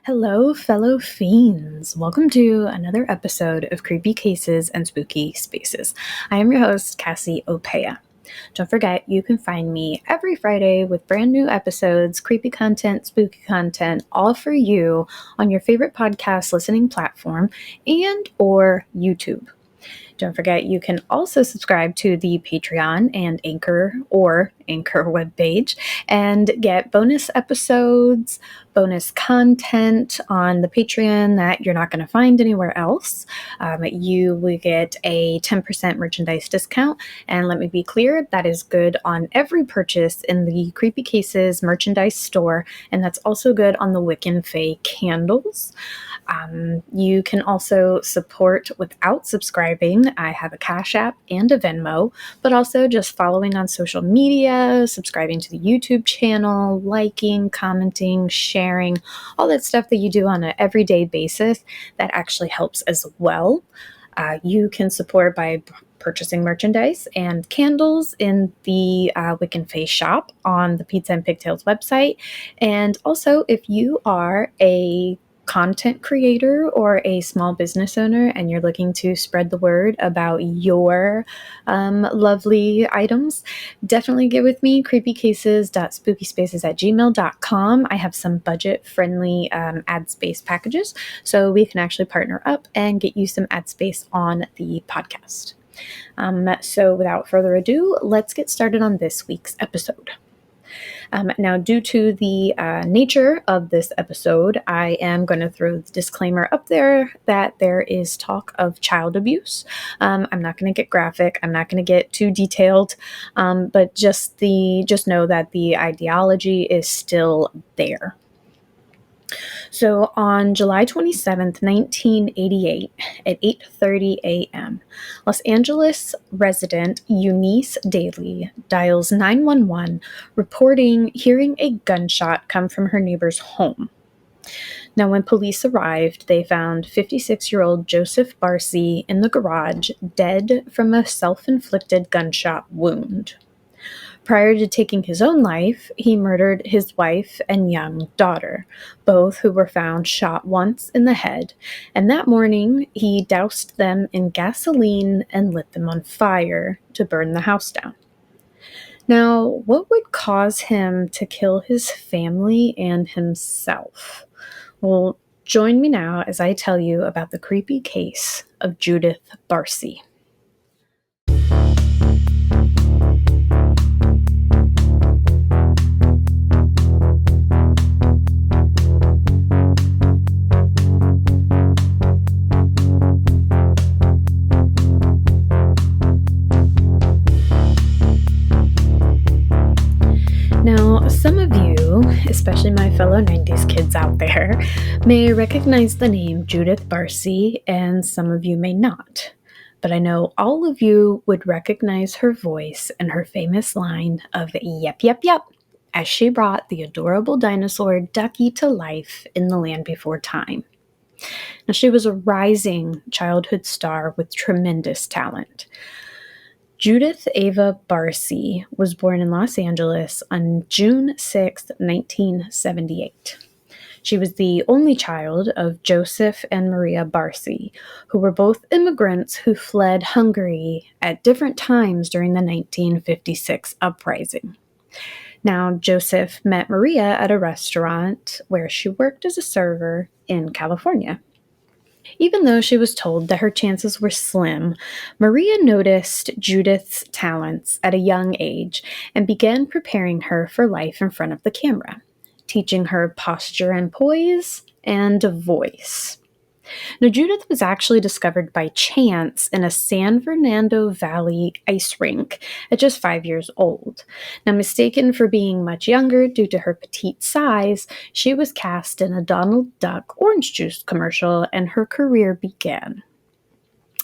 Hello, fellow fiends. Welcome to another episode of Creepy Cases and Spooky Spaces. I am your host, Cassie Opea. Don't forget, you can find me every Friday with brand new episodes, creepy content, spooky content, all for you on your favorite podcast listening platform and or YouTube. Don't forget, you can also subscribe to the Patreon and Anchor webpage and get bonus episodes, bonus content on the Patreon that you're not going to find anywhere else. You will get a 10% merchandise discount. And let me be clear, that is good on every purchase in the Creepy Cases merchandise store. And that's also good on the Wiccan Fae candles. You can also support without subscribing. I have a Cash App and a Venmo, but also just following on social media, subscribing to the YouTube channel, liking, commenting, sharing, all that stuff that you do on an everyday basis that actually helps as well. You can support by purchasing merchandise and candles in the Wiccan Fae shop on the Pizza and Pigtails website. And also, if you are a content creator or a small business owner and you're looking to spread the word about your lovely items, definitely get with me, creepycases.spookyspaces@gmail.com. I have some budget-friendly ad space packages, so we can actually partner up and get you some ad space on the podcast. So without further ado, let's get started on this week's episode. Now, due to the nature of this episode, I am going to throw the disclaimer up there that there is talk of child abuse. I'm not going to get graphic. I'm not going to get too detailed, but just know that the ideology is still there. So on July 27th, 1988, at 8:30 a.m., Los Angeles resident Eunice Daly dials 911, reporting hearing a gunshot come from her neighbor's home. Now, when police arrived, they found 56-year-old Jozsef Barsi in the garage, dead from a self-inflicted gunshot wound. Prior to taking his own life, he murdered his wife and young daughter, both who were found shot once in the head, and that morning he doused them in gasoline and lit them on fire to burn the house down. Now, what would cause him to kill his family and himself? Well, join me now as I tell you about the creepy case of Judith Barsi. Now, some of you, especially my fellow 90s kids out there, may recognize the name Judith Barsi, and some of you may not. But I know all of you would recognize her voice and her famous line of "yep, yep, yep," as she brought the adorable dinosaur Ducky to life in The Land Before Time. Now, she was a rising childhood star with tremendous talent. Judith Ava Barsi was born in Los Angeles on June 6, 1978. She was the only child of Joseph and Maria Barsi, who were both immigrants who fled Hungary at different times during the 1956 uprising. Now, Joseph met Maria at a restaurant where she worked as a server in California. Even though she was told that her chances were slim, Maria noticed Judith's talents at a young age and began preparing her for life in front of the camera, teaching her posture and poise and a voice. Now, Judith was actually discovered by chance in a San Fernando Valley ice rink at just 5 years old. Now, mistaken for being much younger due to her petite size, she was cast in a Donald Duck orange juice commercial, and her career began.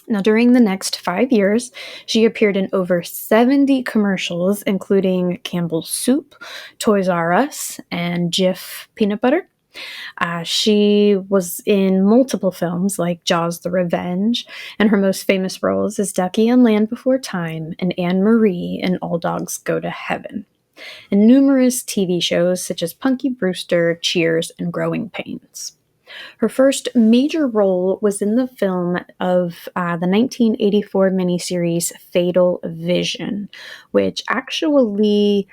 Now, during the next 5 years, she appeared in over 70 commercials, including Campbell's Soup, Toys R Us, and Jif Peanut Butter. She was in multiple films like Jaws the Revenge, and her most famous roles as Ducky in Land Before Time and Anne Marie in All Dogs Go to Heaven, and numerous TV shows such as Punky Brewster, Cheers, and Growing Pains. Her first major role was in the film of the 1984 miniseries Fatal Vision, which actually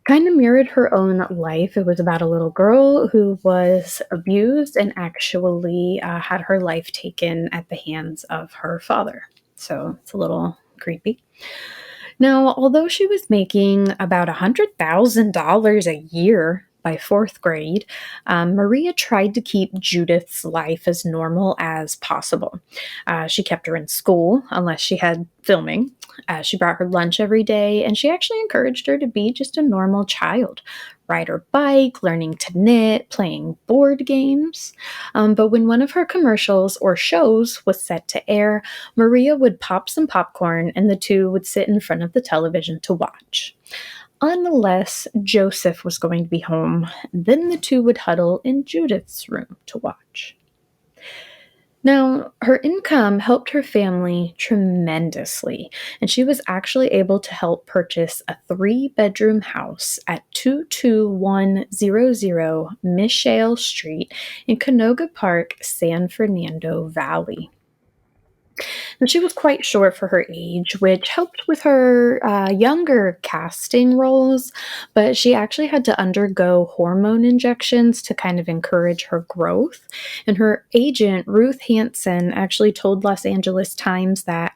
kind of mirrored her own life. It was about a little girl who was abused and actually had her life taken at the hands of her father. So it's a little creepy. Now, although she was making about $100,000 a year by fourth grade, Maria tried to keep Judith's life as normal as possible. She kept her in school unless she had filming. She brought her lunch every day, and she actually encouraged her to be just a normal child. Ride her bike, learning to knit, playing board games. But when one of her commercials or shows was set to air, Maria would pop some popcorn and the two would sit in front of the television to watch. Unless Joseph was going to be home, then the two would huddle in Judith's room to watch. Now, her income helped her family tremendously, and she was actually able to help purchase a 3-bedroom house at 22100 Michelle Street in Canoga Park, San Fernando Valley. And she was quite short for her age, which helped with her younger casting roles, but she actually had to undergo hormone injections to kind of encourage her growth. And her agent, Ruth Hansen, actually told Los Angeles Times that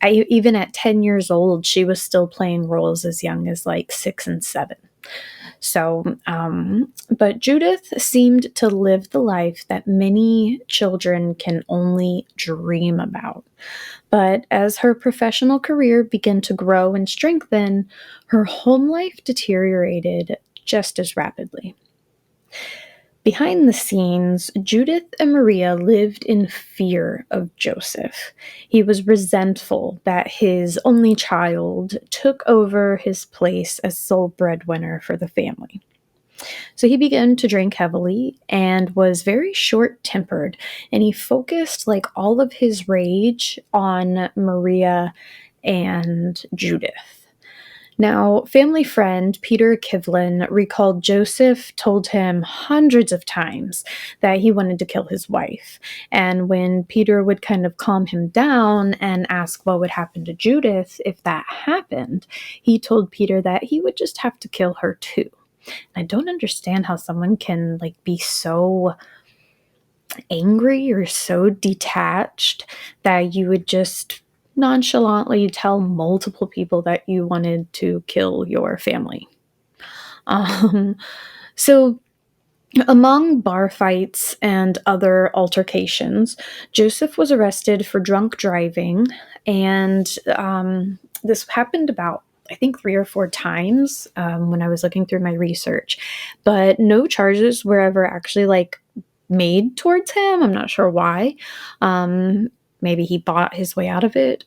even at 10 years old, she was still playing roles as young as like 6 and 7. So, but Judith seemed to live the life that many children can only dream about. But as her professional career began to grow and strengthen, her home life deteriorated just as rapidly. Behind the scenes, Judith and Maria lived in fear of Joseph. He was resentful that his only child took over his place as sole breadwinner for the family. So he began to drink heavily and was very short-tempered, and he focused like all of his rage on Maria and Judith. Now, family friend Peter Kivlin recalled Joseph told him hundreds of times that he wanted to kill his wife. And when Peter would kind of calm him down and ask what would happen to Judith if that happened, he told Peter that he would just have to kill her too. I don't understand how someone can like be so angry or so detached that you would just nonchalantly tell multiple people that you wanted to kill your family. So among bar fights and other altercations, Joseph was arrested for drunk driving, and this happened about I think 3 or 4 times when I was looking through my research, but no charges were ever actually like made towards him. I'm not sure why. Maybe he bought his way out of it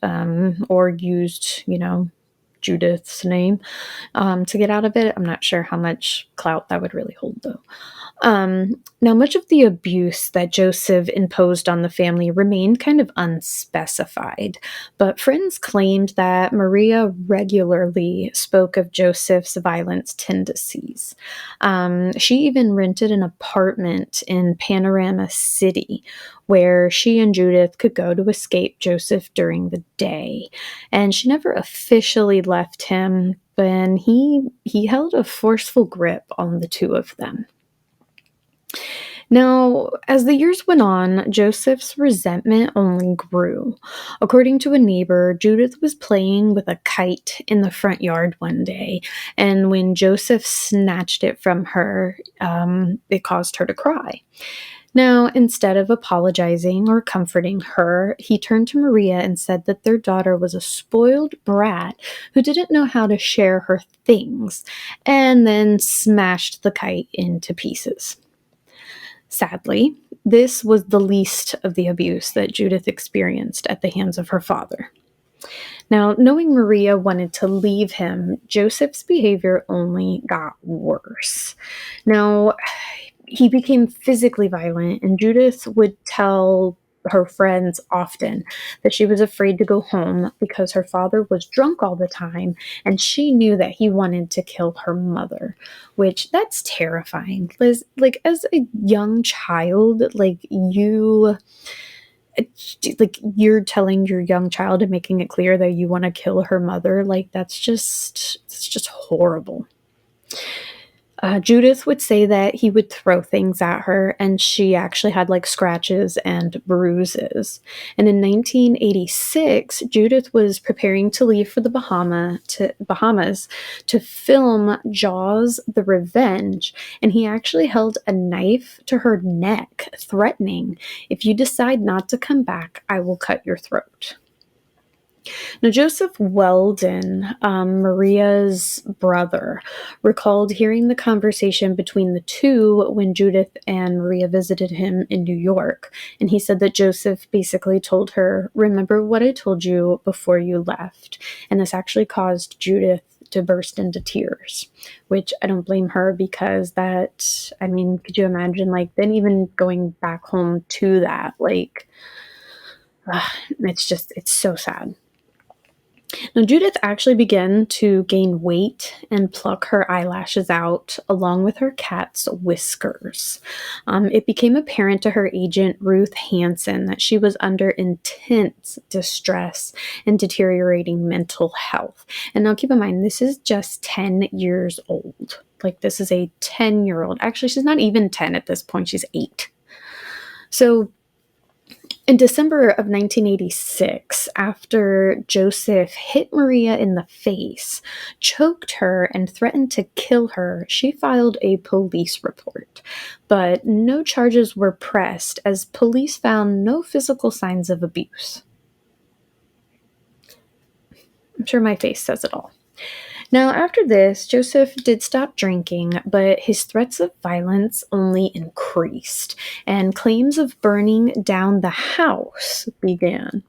or used, Judith's name to get out of it. I'm not sure how much clout that would really hold, though. Now, much of the abuse that Joseph imposed on the family remained kind of unspecified, but friends claimed that Maria regularly spoke of Joseph's violent tendencies. She even rented an apartment in Panorama City where she and Judith could go to escape Joseph during the day. And she never officially left him, but he held a forceful grip on the two of them. Now, as the years went on, Joseph's resentment only grew. According to a neighbor, Judith was playing with a kite in the front yard one day, and when Joseph snatched it from her, it caused her to cry. Now, instead of apologizing or comforting her, he turned to Maria and said that their daughter was a spoiled brat who didn't know how to share her things, and then smashed the kite into pieces. Sadly, this was the least of the abuse that Judith experienced at the hands of her father. Now, knowing Maria wanted to leave him, Joseph's behavior only got worse. Now, he became physically violent, and Judith would tell her friends often that she was afraid to go home because her father was drunk all the time and she knew that he wanted to kill her mother, which that's terrifying. Liz, like as a young child, you're telling your young child and making it clear that you want to kill her mother, like it's just horrible. Judith would say that he would throw things at her, and she actually had like scratches and bruises. And in 1986, Judith was preparing to leave for the Bahamas to film Jaws: The Revenge, and he actually held a knife to her neck, threatening, "If you decide not to come back, I will cut your throat." Now, Joseph Weldon, Maria's brother, recalled hearing the conversation between the two when Judith and Maria visited him in New York. And he said that Joseph basically told her, "Remember what I told you before you left." And this actually caused Judith to burst into tears, which I don't blame her because could you imagine, like, then even going back home to that, it's so sad. Now, Judith actually began to gain weight and pluck her eyelashes out, along with her cat's whiskers. It became apparent to her agent, Ruth Hansen, that she was under intense distress and deteriorating mental health. And now keep in mind, this is just 10 years old. Like, this is a 10-year-old. Actually, she's not even 10 at this point, she's 8. So, in December of 1986, after Joseph hit Maria in the face, choked her, and threatened to kill her, she filed a police report. But no charges were pressed as police found no physical signs of abuse. I'm sure my face says it all. Now, after this, Joseph did stop drinking, but his threats of violence only increased, and claims of burning down the house began.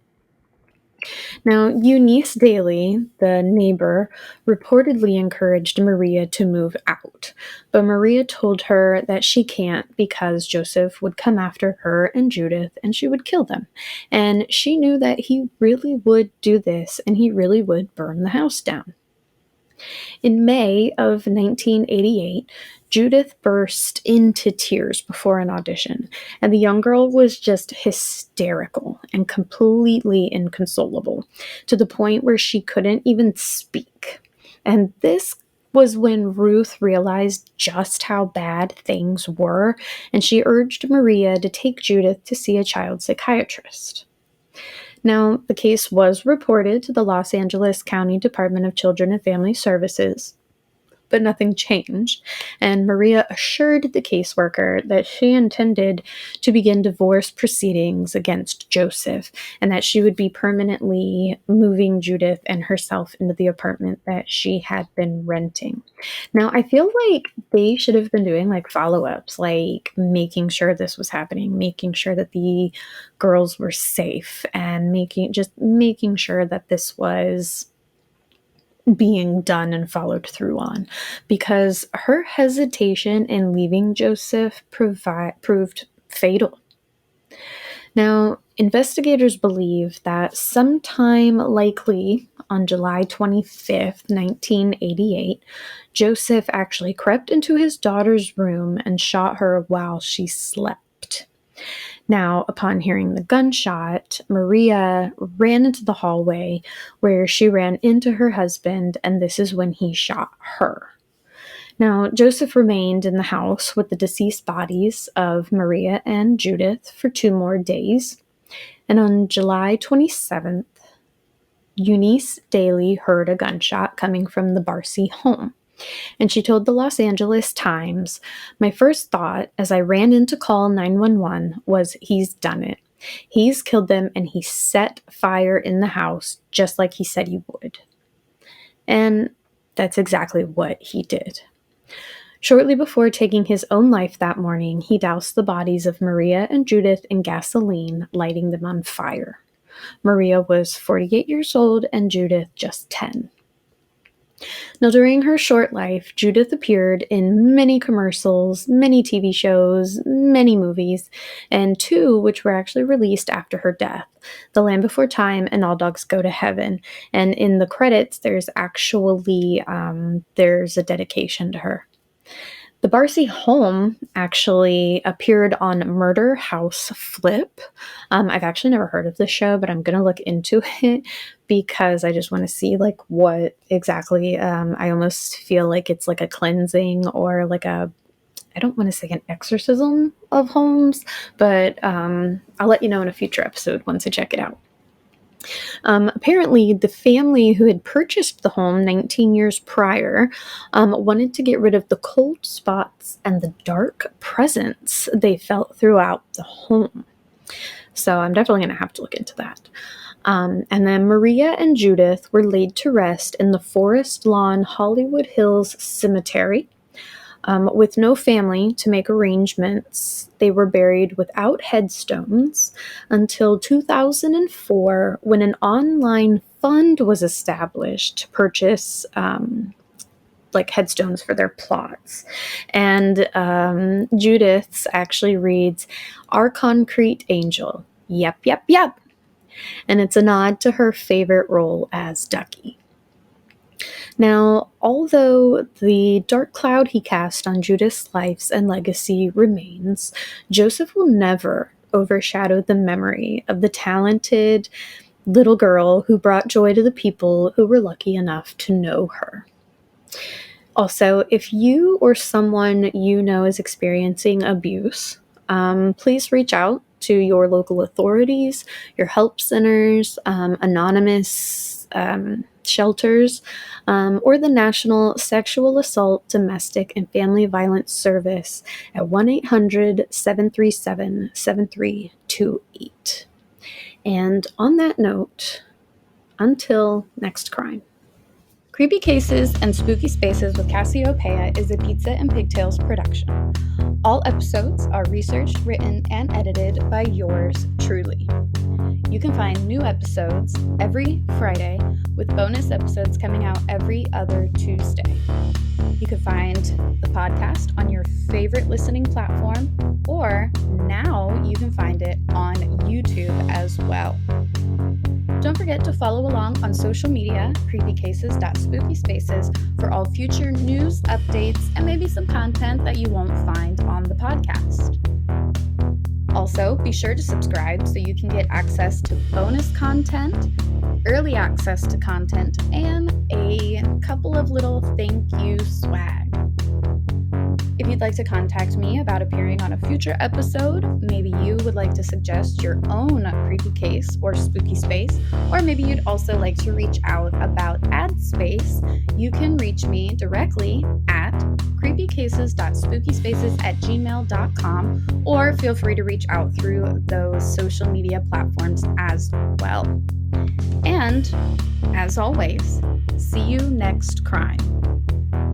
Now, Eunice Daly, the neighbor, reportedly encouraged Maria to move out, but Maria told her that she can't because Joseph would come after her and Judith and she would kill them. And she knew that he really would do this and he really would burn the house down. In May of 1988, Judith burst into tears before an audition, and the young girl was just hysterical and completely inconsolable, to the point where she couldn't even speak. And this was when Ruth realized just how bad things were, and she urged Maria to take Judith to see a child psychiatrist. Now, the case was reported to the Los Angeles County Department of Children and Family Services, but nothing changed, and Maria assured the caseworker that she intended to begin divorce proceedings against Joseph and that she would be permanently moving Judith and herself into the apartment that she had been renting. Now, I feel like they should have been doing like follow-ups, like making sure this was happening, making sure that the girls were safe, and making sure that this was being done and followed through on, because her hesitation in leaving Joseph proved fatal. Now, investigators believe that sometime likely on July 25th, 1988, Joseph actually crept into his daughter's room and shot her while she slept. Now, upon hearing the gunshot, Maria ran into the hallway where she ran into her husband, and this is when he shot her. Now, Joseph remained in the house with the deceased bodies of Maria and Judith for 2 more days, and on July 27th, Eunice Daly heard a gunshot coming from the Barsi home. And she told the Los Angeles Times, "My first thought as I ran in to call 911 was, he's done it. He's killed them and he set fire in the house just like he said he would." And that's exactly what he did. Shortly before taking his own life that morning, he doused the bodies of Maria and Judith in gasoline, lighting them on fire. Maria was 48 years old and Judith just 10. Now, during her short life, Judith appeared in many commercials, many TV shows, many movies, and two which were actually released after her death: The Land Before Time and All Dogs Go to Heaven. And in the credits, there's actually there's a dedication to her. The Barsi home actually appeared on Murder House Flip. I've actually never heard of this show, but I'm going to look into it because I just want to see like what exactly. I almost feel like it's like a cleansing or like I don't want to say an exorcism of homes, but I'll let you know in a future episode once I check it out. Apparently, the family who had purchased the home 19 years prior wanted to get rid of the cold spots and the dark presence they felt throughout the home. So I'm definitely going to have to look into that. And then Maria and Judith were laid to rest in the Forest Lawn Hollywood Hills Cemetery. With no family to make arrangements, they were buried without headstones until 2004, when an online fund was established to purchase like headstones for their plots. And Judith's actually reads, "Our concrete angel. Yep, yep, yep." And it's a nod to her favorite role as Ducky. Now, although the dark cloud he cast on Judith's life and legacy remains, Joseph will never overshadow the memory of the talented little girl who brought joy to the people who were lucky enough to know her. Also, if you or someone you know is experiencing abuse, please reach out to your local authorities, your help centers, anonymous shelters, or the National Sexual Assault, Domestic, and Family Violence Service at 1-800-737-7328. And on that note, until next crime. Creepy Cases and Spooky Spaces with Cassiopeia is a Pizza and Pigtails production. All episodes are researched, written, and edited by yours truly. You can find new episodes every Friday, with bonus episodes coming out every other Tuesday. You can find the podcast on your favorite listening platform, or now you can find it on YouTube as well. Don't forget to follow along on social media, creepycases.spookyspaces, for all future news, updates, and maybe some content that you won't find on the podcast. Also, be sure to subscribe so you can get access to bonus content, early access to content, and a couple of little thank you swag. If you'd like to contact me about appearing on a future episode, maybe you would like to suggest your own creepy case or spooky space, or maybe you'd also like to reach out about ad space, you can reach me directly at creepycases.spookyspaces@gmail.com, or feel free to reach out through those social media platforms as well. And, as always, see you next crime.